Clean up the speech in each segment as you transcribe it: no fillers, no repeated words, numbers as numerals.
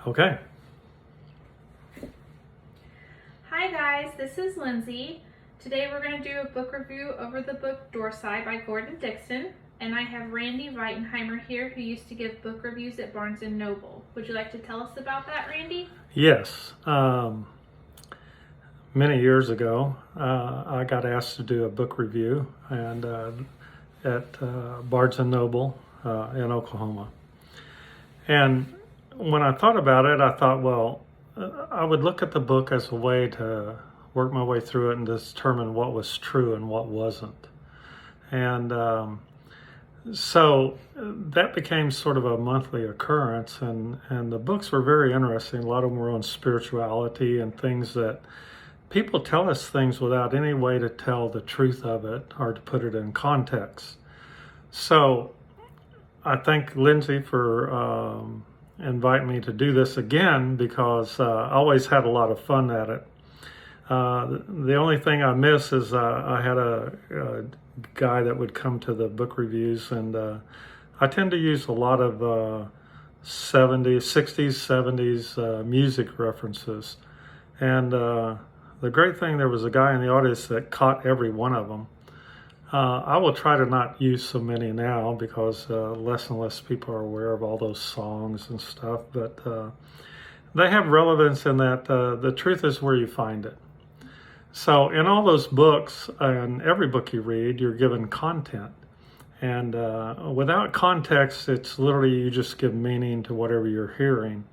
Okay. Hi guys, this is Lindsay. Today we're going to do a book review over the book Dorsai by Gordon Dixon, and I have Randy Veitenheimer here who used to give book reviews at Barnes & Noble. Would you like to tell us about that, Randy? Yes. Many years ago, I got asked to do a book review and at Barnes & Noble in Oklahoma. And when I thought about it, I thought, well, I would look at the book as a way to work my way through it and determine what was true and what wasn't. And so that became sort of a monthly occurrence, and the books were very interesting. A lot of them were on spirituality and things that people tell us things without any way to tell the truth of it or to put it in context. So I thank Lindsay for inviting me to do this again because I always had a lot of fun at it. The only thing I miss is I had a guy that would come to the book reviews, and I tend to use a lot of 70s, 60s, 70s music references. And the great thing, there was a guy in the audience that caught every one of them. I will try to not use so many now because less and less people are aware of all those songs and stuff, but they have relevance in that the truth is where you find it. So in all those books, and every book you read, you're given content. And without context, it's literally you just give meaning to whatever you're hearing.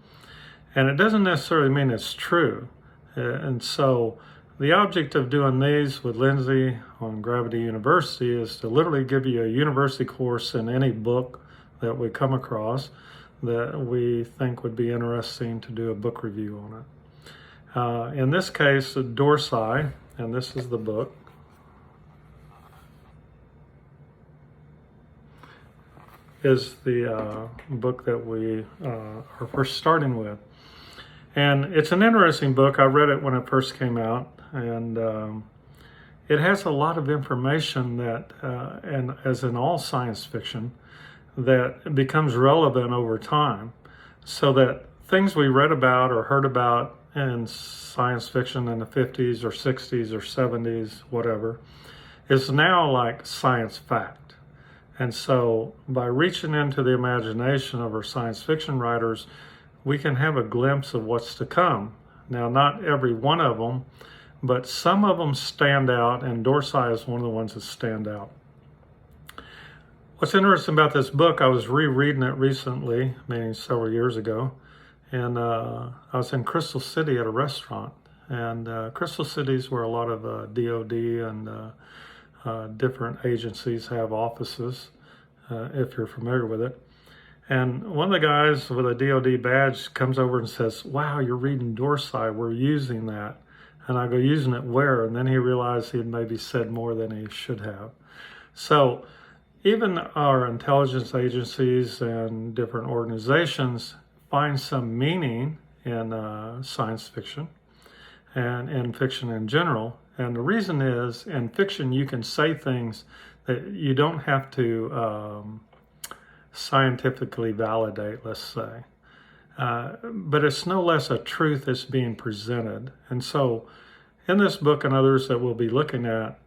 And it doesn't necessarily mean it's true. And so the object of doing these with Lindsay on Gravity University is to literally give you a university course in any book that we come across that we think would be interesting to do a book review on it. In this case, Dorsai, and this is the book. Is the book that we are first starting with. And it's an interesting book. I read it when it first came out, and it has a lot of information that, and as in all science fiction, that becomes relevant over time. So that things we read about or heard about in science fiction in the 50s or 60s or 70s, whatever, is now like science fact. And so by reaching into the imagination of our science fiction writers, we can have a glimpse of what's to come. Now, not every one of them, but some of them stand out, and Dorsai is one of the ones that stand out. What's interesting about this book, I was rereading it recently, meaning several years ago, and I was in Crystal City at a restaurant. And Crystal City is where a lot of DOD and different agencies have offices, if you're familiar with it. And one of the guys with a DOD badge comes over and says, "Wow, you're reading Dorsai, we're using that." And I go, "Using it where?" And then he realized he had maybe said more than he should have. So even our intelligence agencies and different organizations find some meaning in science fiction and in fiction in general. And the reason is, in fiction, you can say things that you don't have to scientifically validate, let's say. But it's no less a truth that's being presented. And so in this book and others that we'll be looking at,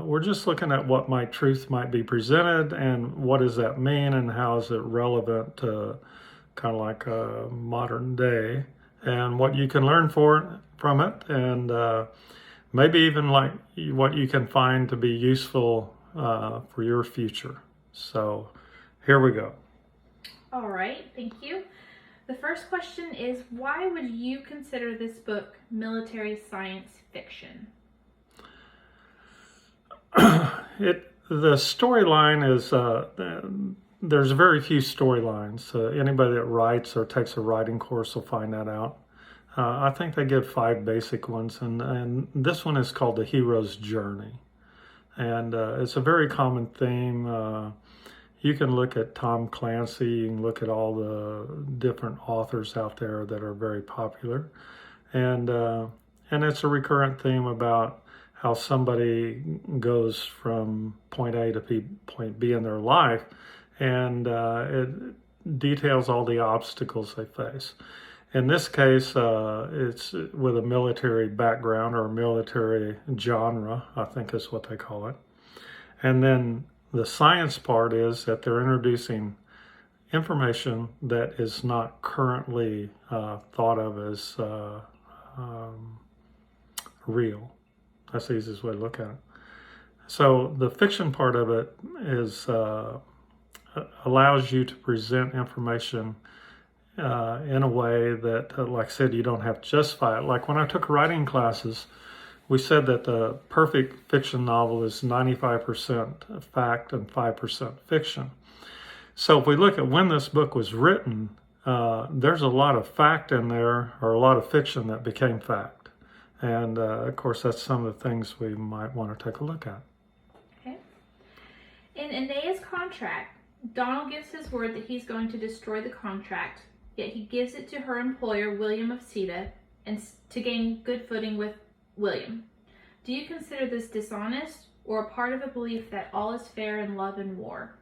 we're just looking at what truth might be presented and what does that mean and how is it relevant to kind of like modern day, and what you can learn from it, and maybe even like what you can find to be useful for your future. So here we go. All right, thank you. The first question is, why would you consider this book military science fiction? The storyline is, there's very few storylines. Anybody that writes or takes a writing course will find that out. I think they give 5 basic ones, and this one is called The Hero's Journey. And it's a very common theme. You can look at Tom Clancy, you can look at all the different authors out there that are very popular. And it's a recurrent theme about how somebody goes from point A to point B in their life, and it details all the obstacles they face. In this case, it's with a military background or a military genre, I think is what they call it. And then the science part is that they're introducing information that is not currently thought of as real. That's the easiest way to look at it. So the fiction part of it is allows you to present information in a way that, like I said, you don't have to justify it. Like when I took writing classes, we said that the perfect fiction novel is 95% fact and 5% fiction. So if we look at when this book was written, there's a lot of fact in there, or a lot of fiction that became fact. And of course, that's some of the things we might want to take a look at. Okay. In Anaya's contract, Donald gives his word that he's going to destroy the contract, yet he gives it to her employer, William of Ceta, and to gain good footing with William. Do you consider this dishonest or a part of a belief that all is fair in love and war?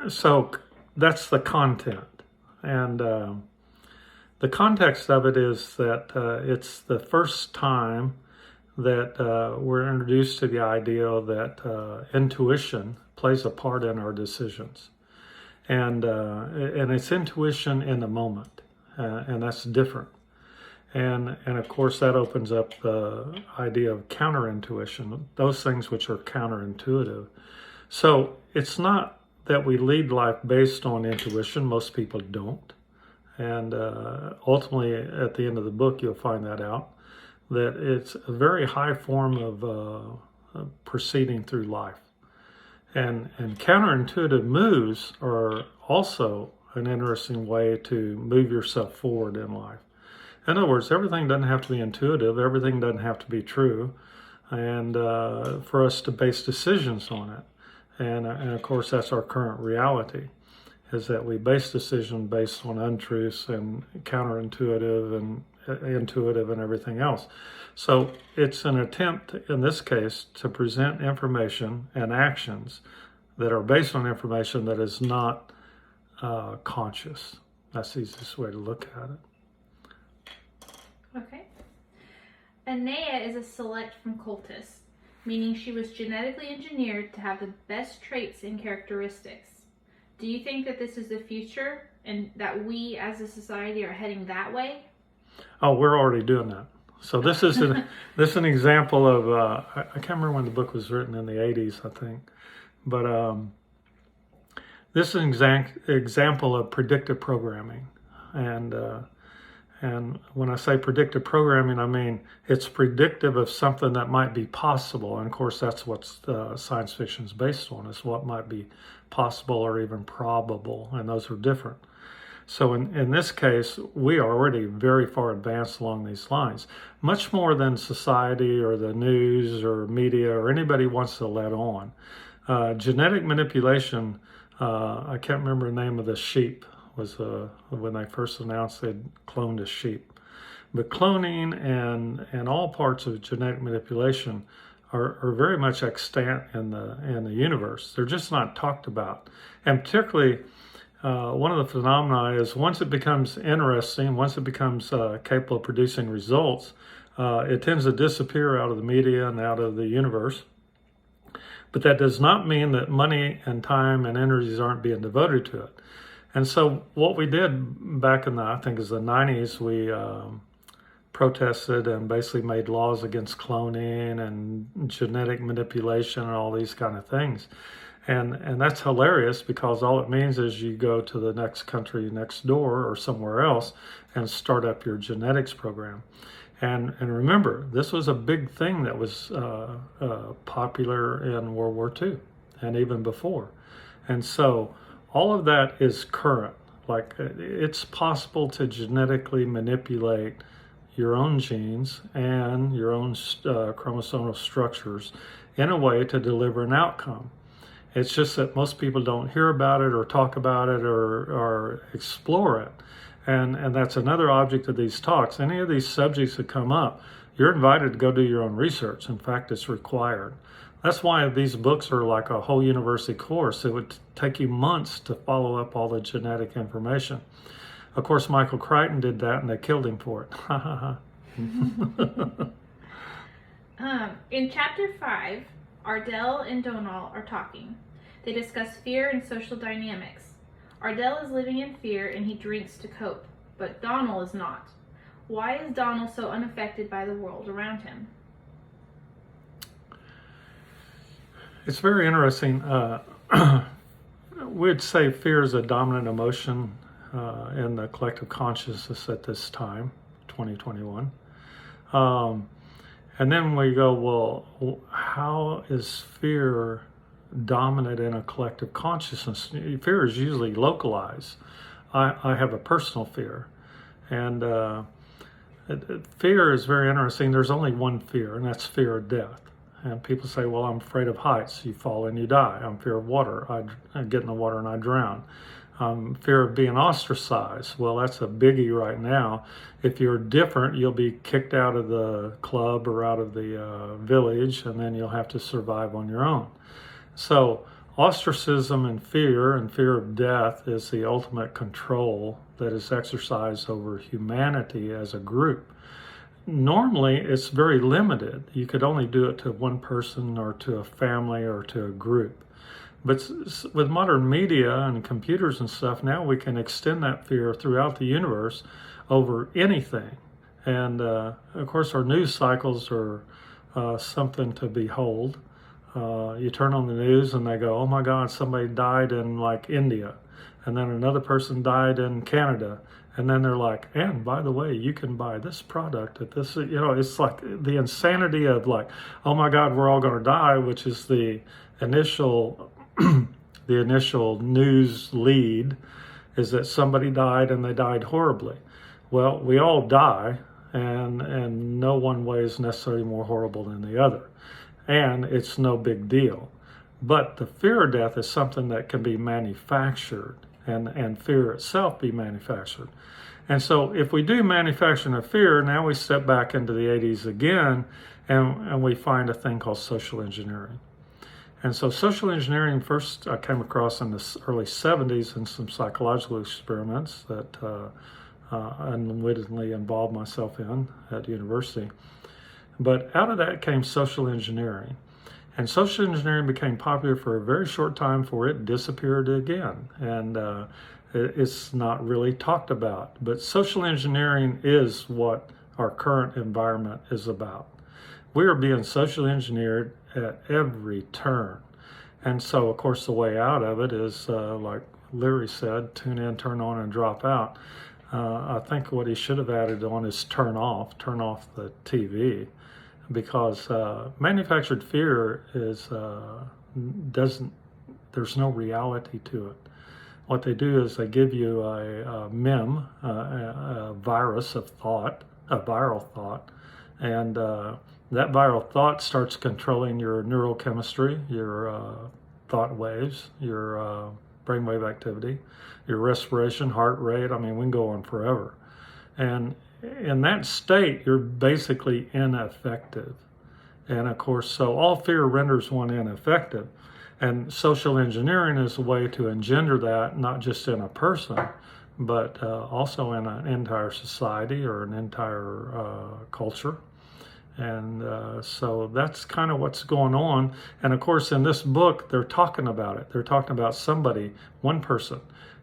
So that's the content. And the context of it is that it's the first time that we're introduced to the idea that intuition plays a part in our decisions. And it's intuition in the moment, and that's different. And of course that opens up the idea of counterintuition, those things which are counterintuitive. So it's not that we lead life based on intuition. Most people don't. And ultimately at the end of the book you'll find that out, that it's a very high form of proceeding through life. And counterintuitive moves are also an interesting way to move yourself forward in life. In other words, everything doesn't have to be intuitive, everything doesn't have to be true, and for us to base decisions on it. And of course, that's our current reality, is that we base decisions based on untruths and counterintuitive and intuitive and everything else. So it's an attempt, in this case, to present information and actions that are based on information that is not conscious. That's the easiest way to look at it. Okay. Anaya is a select from cultists, meaning she was genetically engineered to have the best traits and characteristics. Do you think that this is the future and that we as a society are heading that way? Oh, we're already doing that. So this is an example of, I can't remember when the book was written, in the 80s, I think. But this is an example of predictive programming. And when I say predictive programming, I mean it's predictive of something that might be possible. And of course, that's what science fiction is based on, is what might be possible or even probable. And those are different. So in this case, we are already very far advanced along these lines, much more than society or the news or media or anybody wants to let on. Genetic manipulation, I can't remember the name of the sheep, was when they first announced they'd cloned a sheep. But cloning and all parts of genetic manipulation are very much extant in the universe. They're just not talked about. And particularly, one of the phenomena is once it becomes interesting, once it becomes capable of producing results, it tends to disappear out of the media and out of the universe. But that does not mean that money and time and energies aren't being devoted to it. And so what we did back in I think it was the 90s, we protested and basically made laws against cloning and genetic manipulation and all these kind of things. And that's hilarious, because all it means is you go to the next country next door or somewhere else and start up your genetics program. And remember, this was a big thing that was popular in World War II and even before. And so all of that is current. Like, it's possible to genetically manipulate your own genes and your own chromosomal structures in a way to deliver an outcome. It's just that most people don't hear about it or talk about it or explore it. And that's another object of these talks. Any of these subjects that come up, you're invited to go do your own research. In fact, it's required. That's why these books are like a whole university course. It would take you months to follow up all the genetic information. Of course, Michael Crichton did that and they killed him for it. In chapter 5, Ardell and Donal are talking. They discuss fear and social dynamics. Ardell is living in fear and he drinks to cope, but Donal is not. Why is Donal so unaffected by the world around him? It's very interesting. We'd say fear is a dominant emotion in the collective consciousness at this time, 2021. And then we go, well, how is fear dominant in a collective consciousness? Fear is usually localized. I have a personal fear. And fear is very interesting. There's only one fear, and that's fear of death. And people say, well, I'm afraid of heights. You fall and you die. I'm fear of water. I get in the water and I drown. Fear of being ostracized. Well, that's a biggie right now. If you're different, you'll be kicked out of the club or out of the village, and then you'll have to survive on your own. So ostracism and fear of death is the ultimate control that is exercised over humanity as a group. Normally, it's very limited. You could only do it to one person or to a family or to a group. But with modern media and computers and stuff, now we can extend that fear throughout the universe over anything. And of course, our news cycles are something to behold. You turn on the news and they go, oh my God, somebody died in like India. And then another person died in Canada. And then they're like, and by the way, you can buy this product at this, it's like the insanity of like, oh my God, we're all going to die, which is the initial news lead is that somebody died and they died horribly. Well, we all die, and no one way is necessarily more horrible than the other. And it's no big deal. But the fear of death is something that can be manufactured, and fear itself be manufactured. And so if we do manufacturing of fear, now we step back into the 80s again, and we find a thing called social engineering. And so social engineering first I came across in the early 70s in some psychological experiments that I unwittingly involved myself in at university. But out of that came social engineering. And social engineering became popular for a very short time before it disappeared again. And it's not really talked about. But social engineering is what our current environment is about. We are being socially engineered at every turn. And so, of course, the way out of it is, like Leary said, tune in, turn on, and drop out. I think what he should have added on is turn off the TV. Because manufactured fear is there's no reality to it. What they do is they give you a mem, a virus of thought, a viral thought, and that viral thought starts controlling your neurochemistry, your thought waves, your brainwave activity, your respiration, heart rate. I mean, we can go on forever. And in that state, you're basically ineffective. And of course, so all fear renders one ineffective. And social engineering is a way to engender that, not just in a person, but also in an entire society or an entire culture. And so that's kind of what's going on. And of course, in this book, they're talking about it. They're talking about somebody, one person,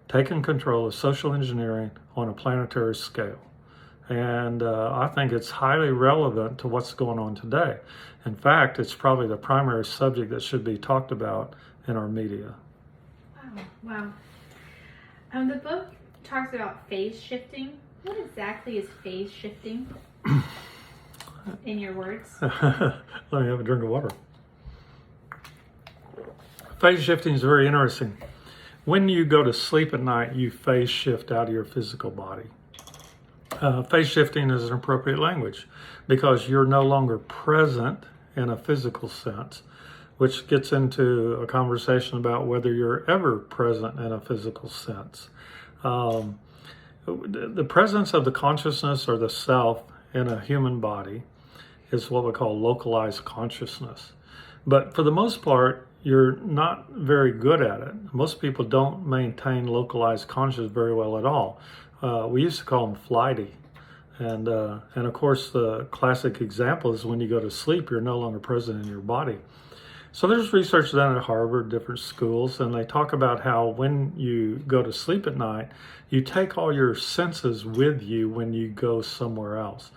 taking control of social engineering on a planetary scale. And I think it's highly relevant to what's going on today. In fact, it's probably the primary subject that should be talked about in our media. Wow. The book talks about phase shifting. What exactly is phase shifting? In your words. Let me have a drink of water. Phase shifting is very interesting. When you go to sleep at night, you phase shift out of your physical body. Phase shifting is an appropriate language because you're no longer present in a physical sense, which gets into a conversation about whether you're ever present in a physical sense. The presence of the consciousness or the self in a human body is what we call localized consciousness. But for the most part, you're not very good at it. Most people don't maintain localized consciousness very well at all. We used to call them flighty. And of course, the classic example is when you go to sleep, you're no longer present in your body. So there's research done at Harvard, different schools, and they talk about how when you go to sleep at night, you take all your senses with you when you go somewhere else.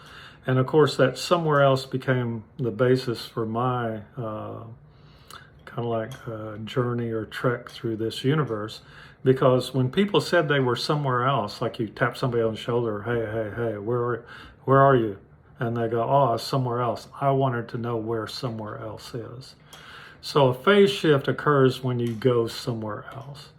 And of course, that somewhere else became the basis for my kind of like journey or trek through this universe. Because when people said they were somewhere else, like you tap somebody on the shoulder, hey, where are you? And they go, oh, somewhere else. I wanted to know where somewhere else is. So a phase shift occurs when you go somewhere else.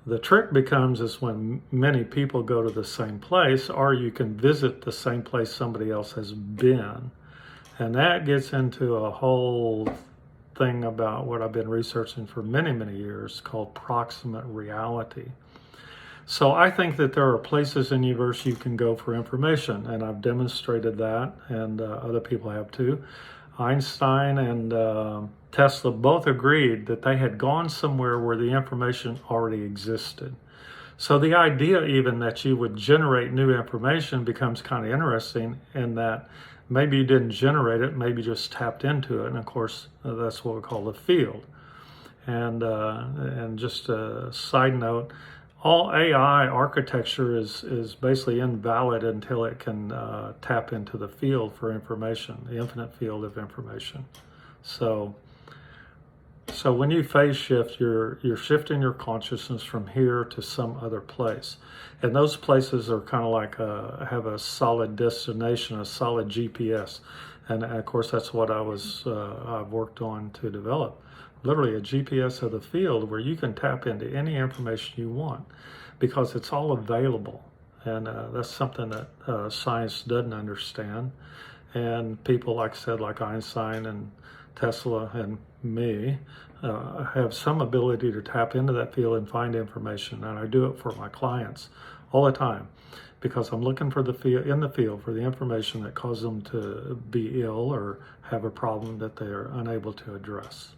The trick becomes is when many people go to the same place, or you can visit the same place somebody else has been. And that gets into a whole thing about what I've been researching for many, many years called proximate reality. So I think that there are places in the universe you can go for information, and I've demonstrated that, and other people have too. Einstein and Tesla both agreed that they had gone somewhere where the information already existed. So the idea even that you would generate new information becomes kind of interesting in that maybe you didn't generate it, maybe you just tapped into it. And of course, that's what we call the field. And just a side note, all AI architecture is basically invalid until it can tap into the field for information, the infinite field of information. So when you phase shift, you're shifting your consciousness from here to some other place. And those places are kind of like have a solid destination, a solid GPS. And of course, that's what I've worked on to develop. Literally a GPS of the field where you can tap into any information you want because it's all available. And that's something that science doesn't understand. And people, like I said, like Einstein and Tesla and me, have some ability to tap into that field and find information. And I do it for my clients all the time because I'm looking for in the field for the information that causes them to be ill or have a problem that they are unable to address.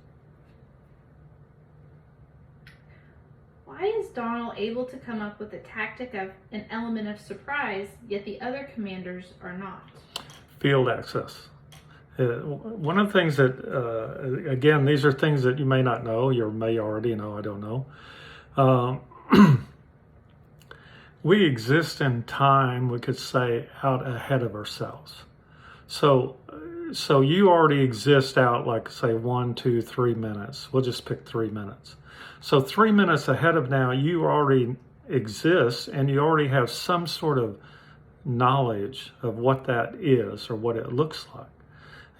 Why is Donald able to come up with the tactic of an element of surprise, yet the other commanders are not? Field access. One of the things that, again, these are things that you may not know, you may already know, I don't know. We exist in time, we could say, out ahead of ourselves. So you already exist out, like, say, 1, 2, 3 minutes. We'll just pick 3 minutes. So 3 minutes ahead of now, you already exist, and you already have some sort of knowledge of what that is or what it looks like.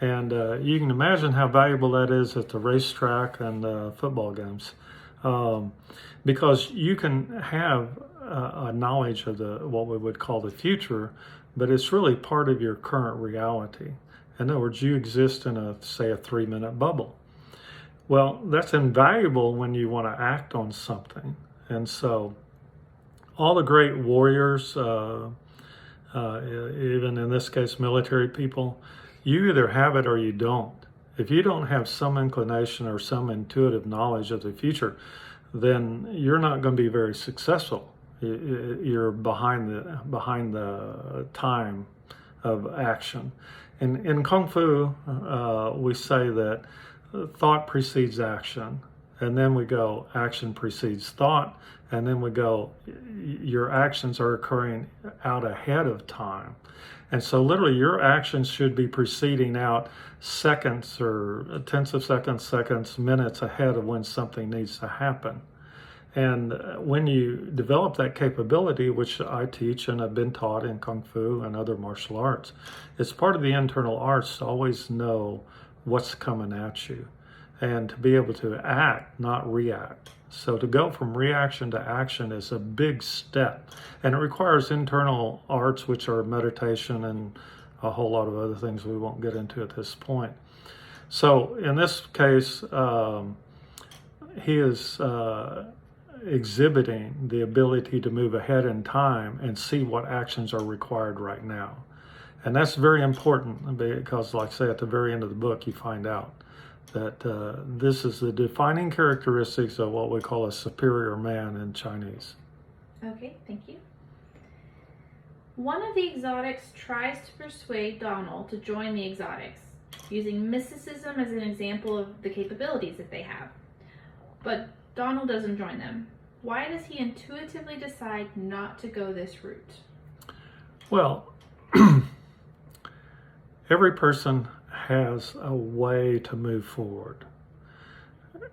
And you can imagine how valuable that is at the racetrack and football games, because you can have a knowledge of what we would call the future, but it's really part of your current reality. In other words, you exist in say a 3-minute bubble. Well, that's invaluable when you want to act on something. And so all the great warriors, even in this case, military people, you either have it or you don't. If you don't have some inclination or some intuitive knowledge of the future, then you're not going to be very successful. You're behind the time of action. In Kung Fu, we say that thought precedes action, and then we go action precedes thought, and then we go your actions are occurring out ahead of time. And so literally your actions should be preceding out seconds or tenths of seconds, minutes ahead of when something needs to happen. And when you develop that capability, which I teach and have been taught in Kung Fu and other martial arts, it's part of the internal arts to always know what's coming at you and to be able to act, not react. So to go from reaction to action is a big step, and it requires internal arts, which are meditation and a whole lot of other things we won't get into at this point. So in this case, he is exhibiting the ability to move ahead in time and see what actions are required right now. And that's very important because, like I say, at the very end of the book, you find out that this is the defining characteristics of what we call a superior man in Chinese. Okay, thank you. One of the exotics tries to persuade Donald to join the exotics, using mysticism as an example of the capabilities that they have. But Donald doesn't join them. Why does he intuitively decide not to go this route? Well, every person has a way to move forward.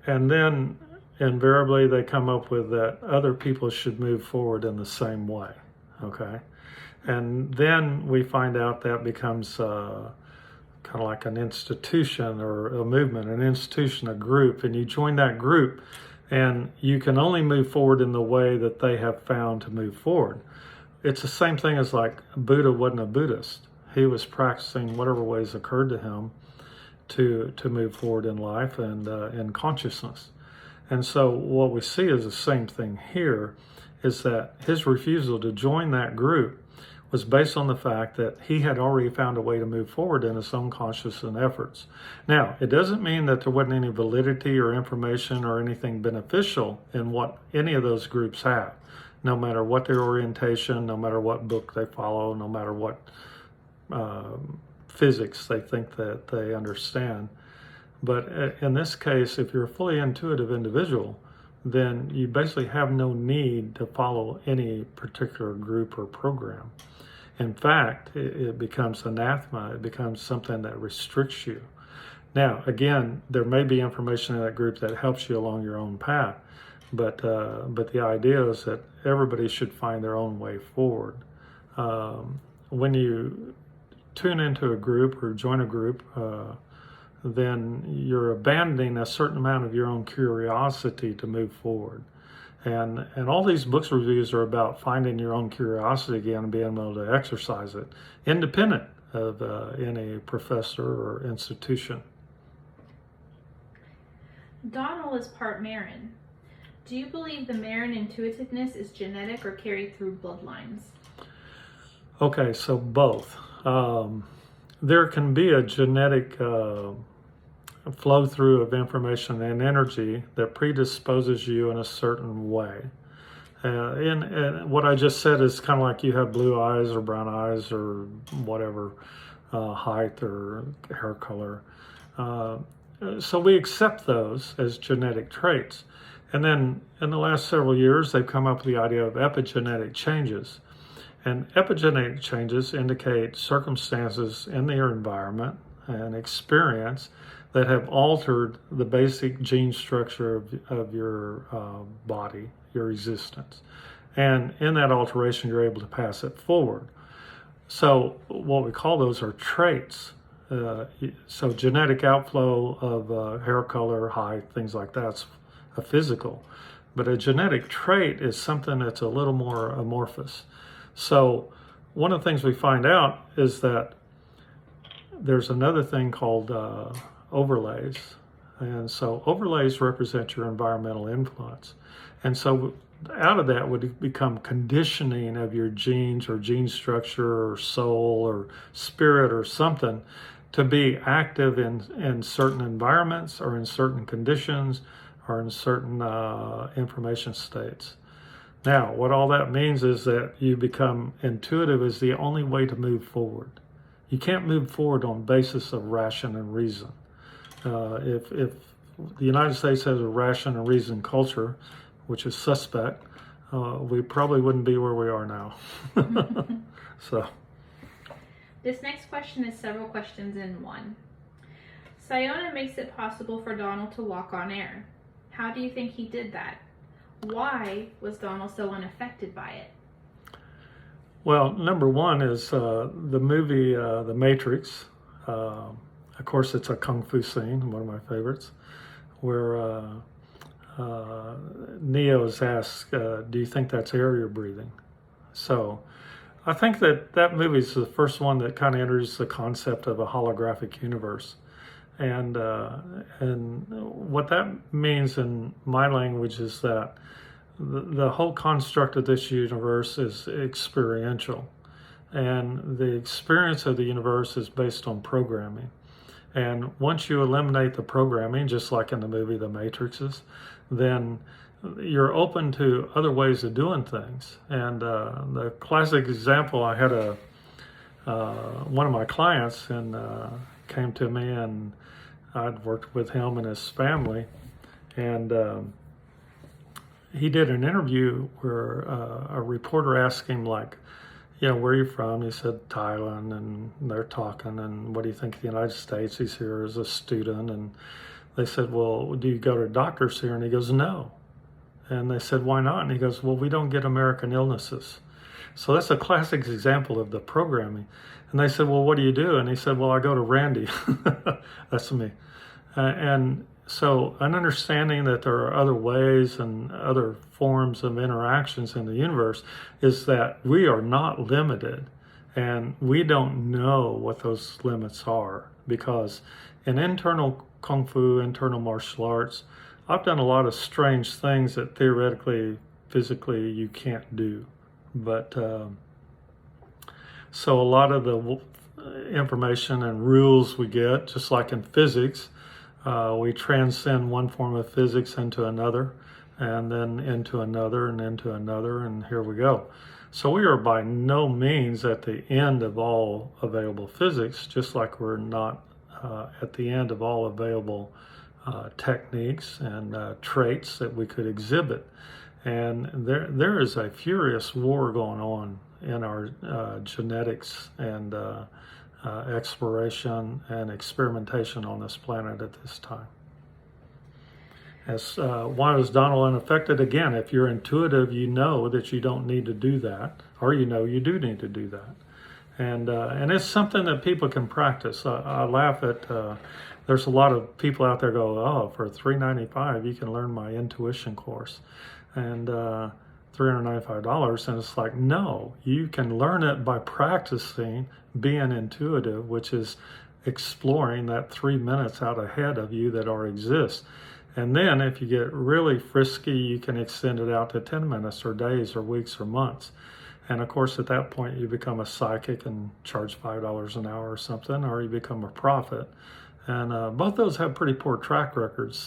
And then invariably they come up with that other people should move forward in the same way, okay? And then we find out that becomes kind of like an institution or a movement, an institution, a group, and you join that group and you can only move forward in the way that they have found to move forward. It's the same thing as like Buddha wasn't a Buddhist. He was practicing whatever ways occurred to him to move forward in life and in consciousness. And so what we see is the same thing here, is that his refusal to join that group was based on the fact that he had already found a way to move forward in his own consciousness and efforts. Now, it doesn't mean that there wasn't any validity or information or anything beneficial in what any of those groups have, no matter what their orientation, no matter what book they follow, no matter what physics they think that they understand. But in this case, if you're a fully intuitive individual, then you basically have no need to follow any particular group or program. In fact, it becomes anathema. It becomes something that restricts you. Now, again, there may be information in that group that helps you along your own path, but the idea is that everybody should find their own way forward. When you tune into a group or join a group, then you're abandoning a certain amount of your own curiosity to move forward. And all these books reviews are about finding your own curiosity again and being able to exercise it, independent of any professor or institution. Donald is part Marin. Do you believe the Marin intuitiveness is genetic or carried through bloodlines? Okay, so both. There can be a genetic flow through of information and energy that predisposes you in a certain way. And what I just said is kind of like you have blue eyes or brown eyes or whatever, height or hair color. So we accept those as genetic traits. And then in the last several years, they've come up with the idea of epigenetic changes. And epigenetic changes indicate circumstances in your environment and experience that have altered the basic gene structure of your body, your existence. And in that alteration, you're able to pass it forward. So what we call those are traits. So genetic outflow of hair color, height, things like that's a physical. But a genetic trait is something that's a little more amorphous. So one of the things we find out is that there's another thing called overlays. And so overlays represent your environmental influence. And so out of that would become conditioning of your genes or gene structure or soul or spirit or something to be active in certain environments or in certain conditions or in certain information states. Now, what all that means is that you become intuitive is the only way to move forward. You can't move forward on basis of ration and reason. If the United States has a ration and reason culture, which is suspect, we probably wouldn't be where we are now. So, this next question is several questions in one. Siona makes it possible for Donald to walk on air. How do you think he did that? Why was Donald so unaffected by it? Well, number one is the movie The Matrix. Of course, it's a kung fu scene, one of my favorites, where Neo is asked, do you think that's air you're breathing? So I think that movie is the first one that kind of introduced the concept of a holographic universe. And what that means in my language is that the whole construct of this universe is experiential. And the experience of the universe is based on programming. And once you eliminate the programming, just like in the movie The Matrixes, then you're open to other ways of doing things. And the classic example, I had one of my clients and came to me, and I'd worked with him and his family, and he did an interview where a reporter asked him, like, where are you from? He said, Thailand, and they're talking, and what do you think of the United States? He's here as a student, and they said, well, do you go to doctors here? And he goes, no. And they said, why not? And he goes, well, we don't get American illnesses. So that's a classic example of the programming. And they said, well, what do you do? And he said, well, I go to Randy. That's me. And so an understanding that there are other ways and other forms of interactions in the universe is that we are not limited, and we don't know what those limits are, because in internal Kung Fu, internal martial arts, I've done a lot of strange things that theoretically, physically, you can't do. But so a lot of the information and rules we get, just like in physics, we transcend one form of physics into another, and then into another, and into another, and here we go. So we are by no means at the end of all available physics, just like we're not at the end of all available techniques and traits that we could exhibit. And there is a furious war going on in our genetics and exploration and experimentation on this planet at this time. As why is Donald unaffected? Again, if you're intuitive, you know that you don't need to do that, or you know you do need to do that. And it's something that people can practice. I laugh at, there's a lot of people out there go, oh, for $395 you can learn my intuition course, and $395, and it's like, no, you can learn it by practicing being intuitive, which is exploring that 3 minutes out ahead of you that already exists. And then if you get really frisky, you can extend it out to 10 minutes or days or weeks or months. And of course, at that point, you become a psychic and charge $5 an hour or something, or you become a prophet. And both those have pretty poor track records.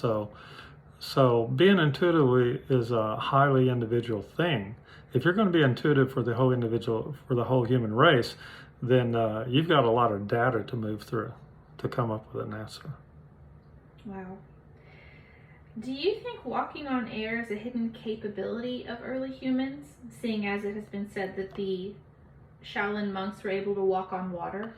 So being intuitively is a highly individual thing. If you're going to be intuitive for the whole individual, for the whole human race, then you've got a lot of data to move through to come up with an answer. Wow. Do you think walking on air is a hidden capability of early humans, seeing as it has been said that the Shaolin monks were able to walk on water?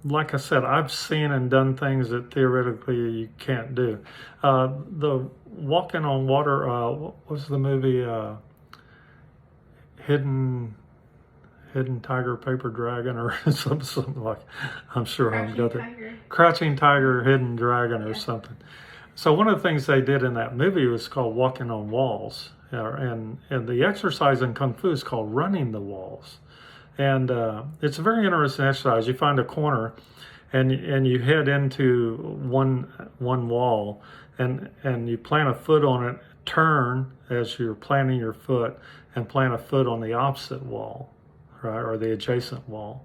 Like I said, I've seen and done things that theoretically you can't do. The walking on water, what was the movie, Hidden Tiger, Paper Dragon, or something like, I'm sure I've got that. Crouching Tiger, Hidden Dragon, or something. So one of the things they did in that movie was called walking on walls, and the exercise in Kung Fu is called running the walls. And it's a very interesting exercise. You find a corner, and you head into one wall, and you plant a foot on it, turn as you're planting your foot, and plant a foot on the opposite wall, right, or the adjacent wall.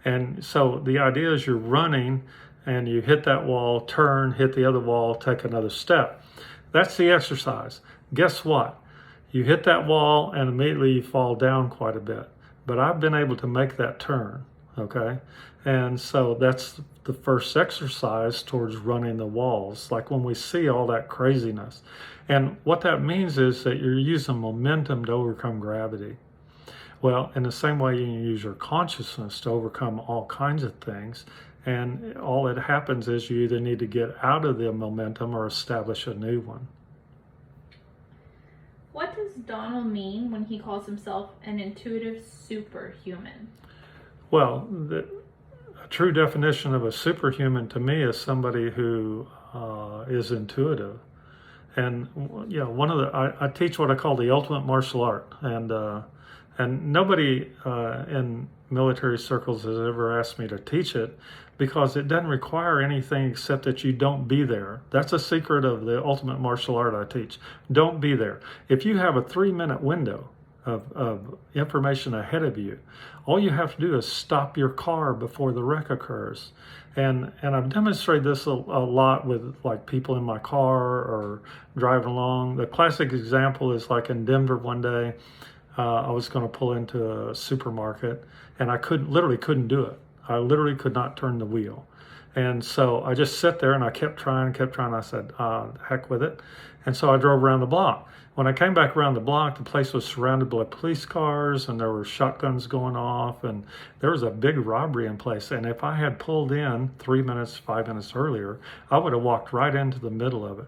And so the idea is you're running, and you hit that wall, turn, hit the other wall, take another step. That's the exercise. Guess what? You hit that wall, and immediately you fall down quite a bit. But I've been able to make that turn, okay? And so that's the first exercise towards running the walls, like when we see all that craziness. And what that means is that you're using momentum to overcome gravity. Well, in the same way, you can use your consciousness to overcome all kinds of things. And all that happens is you either need to get out of the momentum or establish a new one. What does Donald mean when he calls himself an intuitive superhuman? Well, a true definition of a superhuman to me is somebody who is intuitive. And I teach what I call the ultimate martial art, and nobody in military circles has ever asked me to teach it, because it doesn't require anything except that you don't be there. That's a secret of the ultimate martial art I teach. Don't be there. If you have a 3-minute window, of information ahead of you. All you have to do is stop your car before the wreck occurs. And I've demonstrated this a lot with like people in my car or driving along. The classic example is like in Denver one day, I was going to pull into a supermarket and I literally couldn't do it. I literally could not turn the wheel. And so I just sat there and I kept trying. I said, heck with it. And so I drove around the block. When I came back around the block, the place was surrounded by police cars and there were shotguns going off and there was a big robbery in place. And if I had pulled in 3 minutes, 5 minutes earlier, I would have walked right into the middle of it.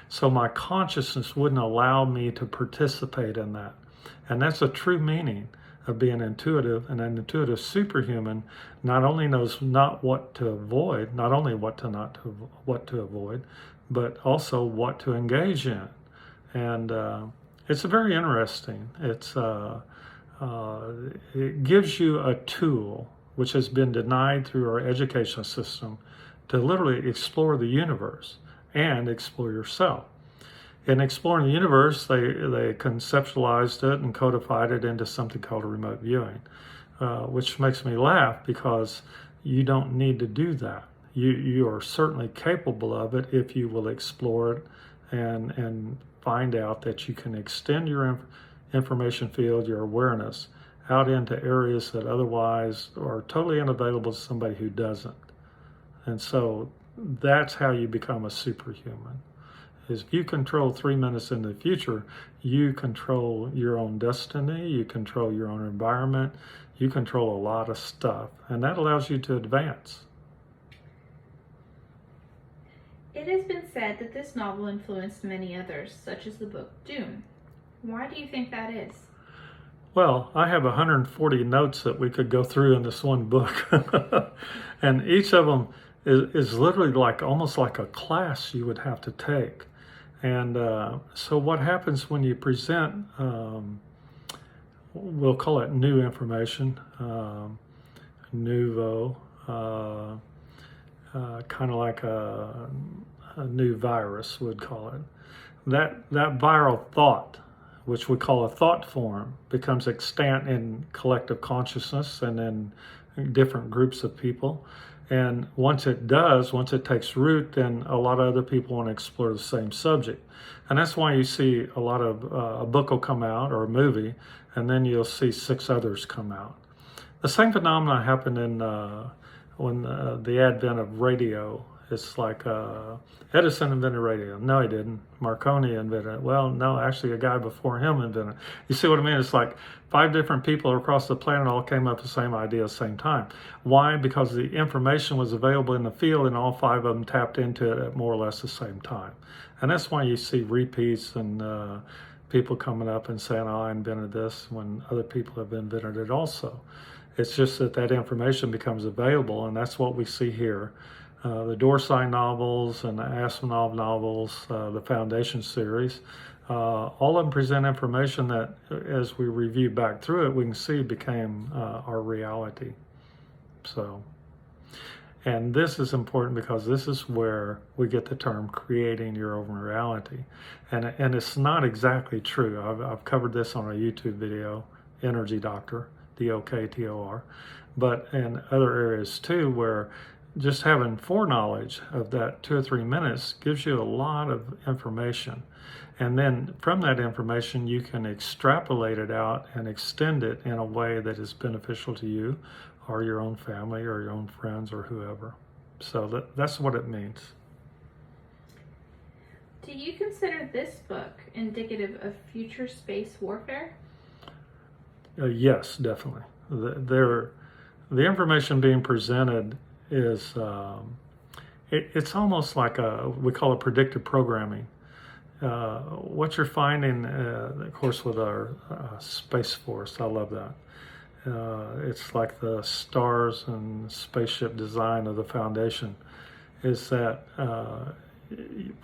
So my consciousness wouldn't allow me to participate in that. And that's a true meaning of being intuitive. And an intuitive superhuman not only knows not what to avoid, not only what to avoid, but also what to engage in. And it's very interesting. It gives you a tool which has been denied through our education system to literally explore the universe and explore yourself. In exploring the universe, they conceptualized it and codified it into something called a remote viewing, which makes me laugh because you don't need to do that. You are certainly capable of it if you will explore it and find out that you can extend your information field, your awareness, out into areas that otherwise are totally unavailable to somebody who doesn't. And so that's how you become a superhuman. Is if you control 3 minutes in the future, you control your own destiny, you control your own environment, you control a lot of stuff, and that allows you to advance. It has been said that this novel influenced many others, such as the book Dune. Why do you think that is? Well, I have 140 notes that we could go through in this one book. And each of them is literally like almost like a class you would have to take. And so what happens when you present, we'll call it new information, nouveau, kind of like a new virus would call it. That viral thought, which we call a thought form, becomes extant in collective consciousness and in different groups of people. And once it takes root, then a lot of other people want to explore the same subject. And that's why you see a lot of, a book will come out or a movie, and then you'll see 6 others come out. The same phenomenon happened in when the advent of radio. It's like Edison invented radio. No, he didn't. Marconi invented it. Well, no, actually a guy before him invented it. You see what I mean? It's like 5 different people across the planet all came up with the same idea at the same time. Why? Because the information was available in the field and all 5 of them tapped into it at more or less the same time. And that's why you see repeats and people coming up and saying, oh, I invented this, when other people have invented it also. It's just that information becomes available, and that's what we see here. The Dorsai novels and the Asimov novels, the Foundation series, all of them present information that, as we review back through it, we can see became our reality. So, and this is important because this is where we get the term creating your own reality. And it's not exactly true. I've covered this on a YouTube video, Energy Doctor, DOKTOR, but in other areas too, where just having foreknowledge of that 2 or 3 minutes gives you a lot of information. And then from that information, you can extrapolate it out and extend it in a way that is beneficial to you or your own family or your own friends or whoever. So that's what it means. Do you consider this book indicative of future space warfare? Yes, definitely. The information being presented is it's almost like we call it predictive programming. What you're finding, of course, with our Space Force, I love that. It's like the stars and spaceship design of the Foundation, is that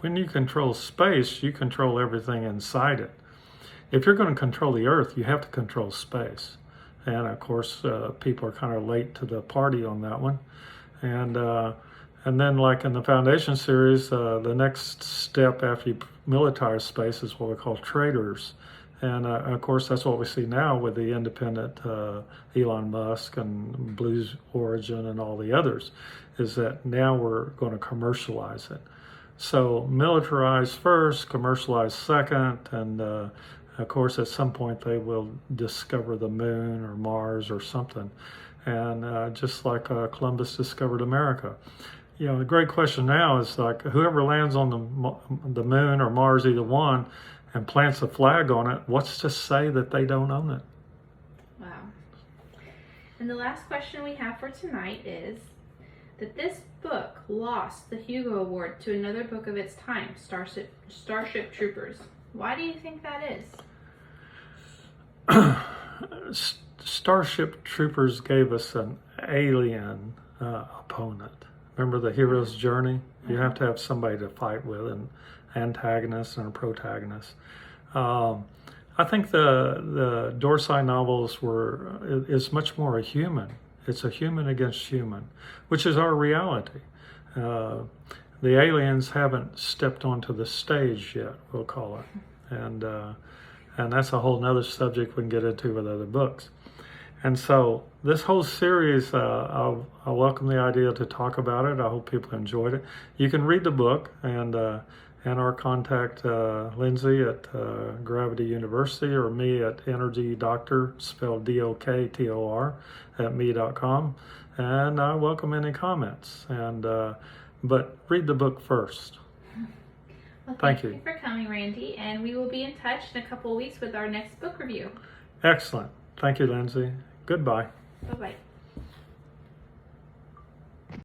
when you control space, you control everything inside it. If you're going to control the Earth, you have to control space. And of course, people are kind of late to the party on that one. And then, like in the Foundation series, the next step after you militarize space is what we call traders. And of course, that's what we see now with the independent Elon Musk and Blue Origin and all the others, is that now we're going to commercialize it. So militarize first, commercialize second, and of course, at some point they will discover the moon or Mars or something. And just like Columbus discovered America. You know, the great question now is like, whoever lands on the moon or Mars, either one, and plants a flag on it, what's to say that they don't own it? Wow. And the last question we have for tonight is that this book lost the Hugo Award to another book of its time, Starship Troopers. Why do you think that is? Starship Troopers gave us an alien opponent. Remember the hero's journey? You have to have somebody to fight with, an antagonist and a protagonist. I think the Dorsai novels is much more a human. It's a human against human, which is our reality. The aliens haven't stepped onto the stage yet, we'll call it. And that's a whole nother subject we can get into with other books. And so this whole series, I welcome the idea to talk about it. I hope people enjoyed it. You can read the book and or contact Lindsay at Gravity University or me at Energy Doctor, spelled DOKTOR, at me.com. And I welcome any comments. But read the book first. Well, thank you for coming, Randy, and we will be in touch in a couple of weeks with our next book review. Excellent. Thank you, Lindsay. Goodbye. Bye-bye.